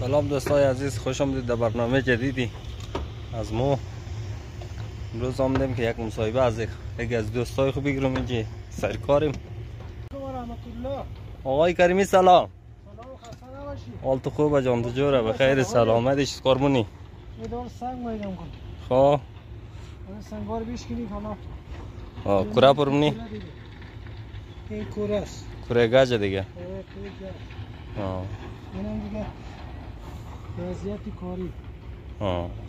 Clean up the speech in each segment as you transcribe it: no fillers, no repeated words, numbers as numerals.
سلام دوستای عزیز، خوش آمدید در برنامه جدیدی از ما. امروز آمدیم که یک مصاحبه از یکی از دوستای خوب بگیرم. اینجا سرکاریم. آقای کریمی سلام. حالت خوبه جان؟ جوره بخیر سلامتش قربونی. ادار سنگ میدم کن. خب سنگار بیشکنی کنا. کره پرمنی. این کوره است. کوره گاجه دیگه. اینم دیگه وضعیت کاری.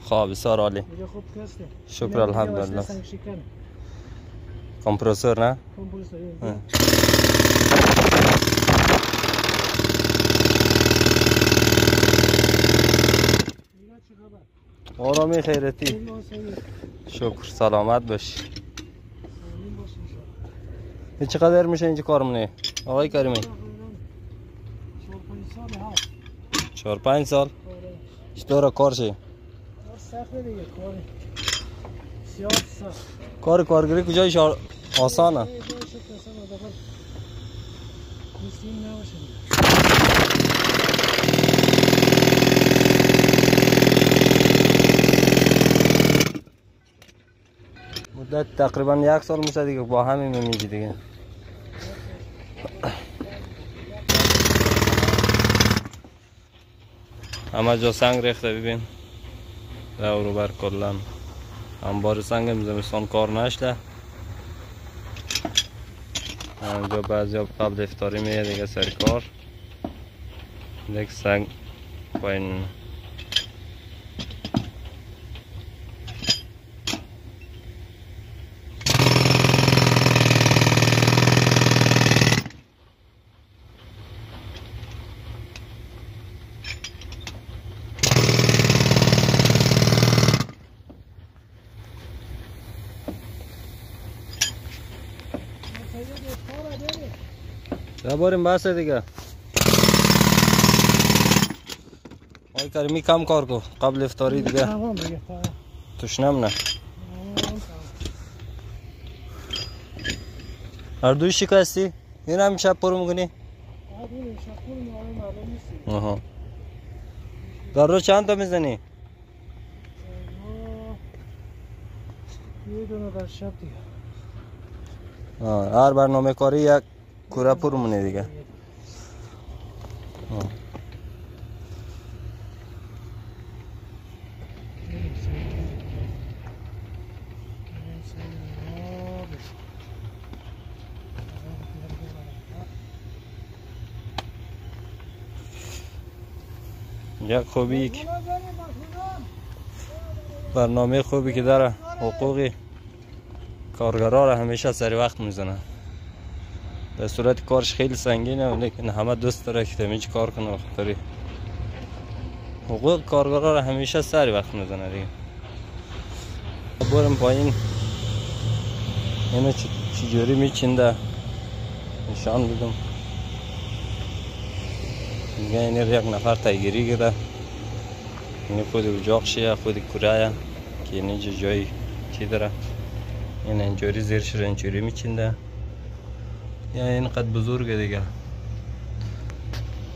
خوب بسیار عالی. دیگه خوب کسته. شکر الحمدلله. سنگ شکن. کمپرسور نه؟ کمپرسور. آرامی خیرتی. شکر سلامت باش. این چقدر میشه اینجا کار منه آقای کریمی؟ 4-5 سال. چطور کار شه؟ سخته دیگه کار کارگری کجایش آسانه؟ مدت تقریبا 1 سال میشه دیگه با همین میمیجی دیگه. همه جا سنگ ریخته ببین. دور و بر کلا انبار سنگ زمستان کار نشده. اینجا بعضی قبل افطاری میه دیگه سر کار. دیگه سنگ پایین. بریم بس دیگه. آقای کریمی کم کار کو قبل افطاری دیگه. تشنم نه. هر دوی شکستی؟ این هم شب پرو میکنی؟ در روز چند تا میزنی؟ یه دونه در شب دیگه. هر برنامه کاری یک کوره پر مونه دیگه. یک خوبی برنامه خوبی که داره حقوقی کارگرها را همیشه سر وقت میزنه. در صورت کارش خیلی سنگینه لیکن همه دوست داره که تمیج کار کنه. خاطری حقوق کارگرها را همیشه سر وقت میزنه دیگه. برم پایین اینو چجوری میچینده نشان بدم دیگه. این یک نفر تایگیری کرده. این خود اجاقشه خود کوره که اینجا جایی چی داره. این اینجوری زیرش رو اینجوری میچینده. یا اینقدر بزرگه دیگه.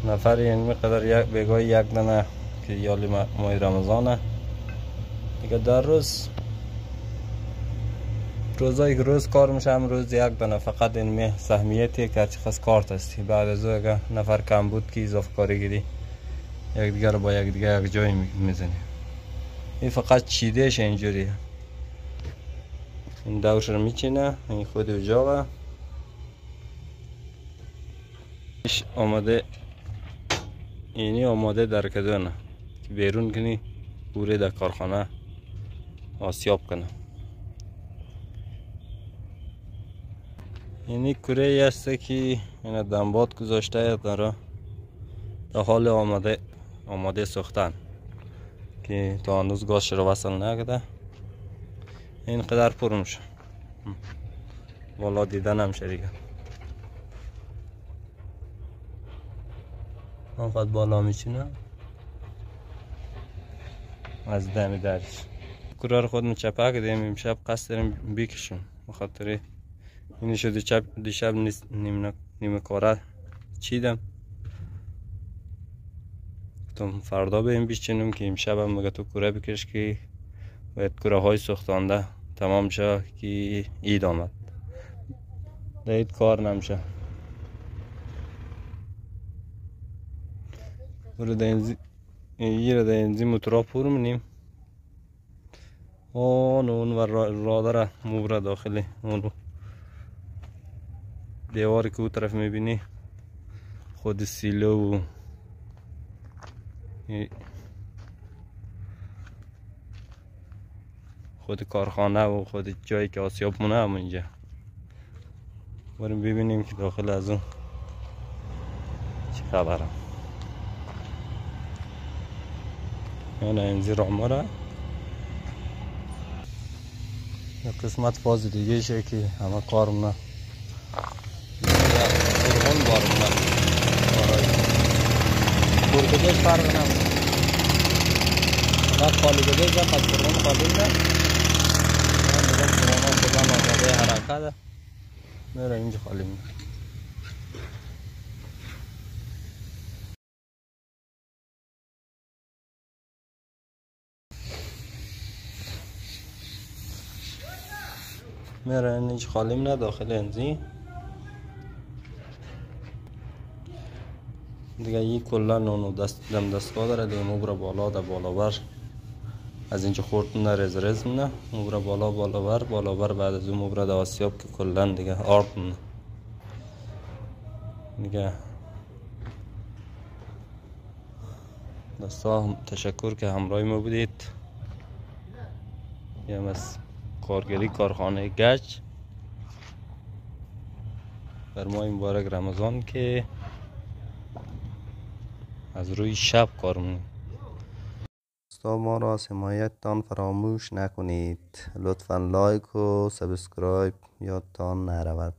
نفر این مقدار بگاه یک دانه که یالی ماه رمضانه دیگه. در روزایی که روز کار میشه هم روز یک دانه فقط این سهمیتی که هرچی خواست کارت هستی. بعد از اگه نفر کم بود که اضافه کاری گیری یک دیگر رو با یک دیگر یک جایی میزنی. این فقط چیدهش اینجوریه. این دورش رو میچینه. این خود اجاقه آماده. اینی آماده در کدونه که بیرون کنی بوره در کارخانه آسیاب کنه. اینی کوره هست که این دنباد گذاشته داره در حال آماده سوختن که تا هنوز گازش رو وصل نکرده. اینقدر پر میشه والا دیدن همشه دیگه. اینقدر بالا میچینه از دم درش. کوره رو خودمون چپه کردیم امشب قصد داریم بکشیم بخاطر این شده دیشب نیمه کاره چیدم گفتم فردا به این بیچینم که امشب هم مگه تو کوره بکش که باید کوره های سوختانده تمام شه که عید آمد. دید کار نمیشه. برو در اینزی موتورا پر منیم. اون و را داره موبره داخلی اون دیواری که او طرف میبینی خود سیلو و خود کارخانه و خود جایی که آسیاب مونه هم اینجا. بریم ببینیم که داخل از اون چه خبره. یعنی اینزی راماره یه قسمت فاز دیگه شه که همه کارمونه فرغون بارمونه برگدهش فرق نمونه وقت خالی گده جا پس فرغون خالی نه من دیگه فرغون بزن آماده حرکت میره اینجا خالی مونه. میره اینجا خالی مونه داخل انزی دیگه. این کلا اونو دستگاه داره دیگه. موبره بالا ده بالا بر از اینجا خورد نه رز نه موبره بالا بر بعد از اون موبره ده آسیاب که کلا دیگه آرد نه دیگه. دستا تشکر که همراهی ما بودید. یه از کارگری کارخانه گچ بر ماه مبارک رمضان که از روی شب کار می‌کنیم. ما را از حمایتتان فراموش نکنید. لطفاً لایک و سابسکرایب یادتان نرود.